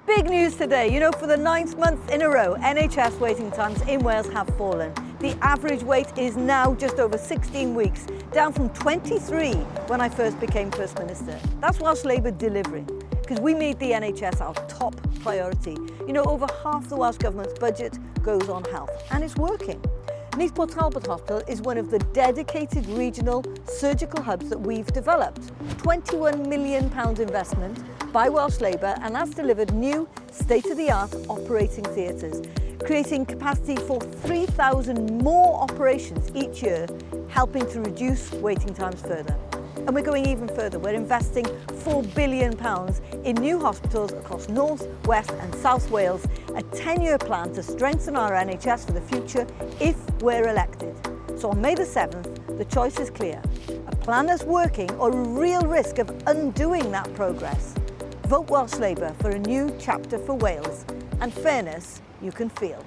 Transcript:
Big news today. You know, for the 9th month in a row, NHS waiting times in Wales have fallen. The average wait is now just over 16 weeks, down from 23 when I first became First Minister. That's Welsh Labour delivering, because we made the NHS our top priority. You know, over half the Welsh Government's budget goes on health, and it's working. Neath Port Talbot Hospital is one of the dedicated regional surgical hubs that we've developed. £21 million investment by Welsh Labour, and that's delivered new state-of-the-art operating theatres, creating capacity for 3,000 more operations each year, helping to reduce waiting times further. And we're going even further. We're investing £4 billion in new hospitals across North, West and South Wales, a 10-year plan to strengthen our NHS for the future if we're elected. So on May the 7th, the choice is clear. A plan that's working or a real risk of undoing that progress. Vote Welsh Labour for a new chapter for Wales and fairness you can feel.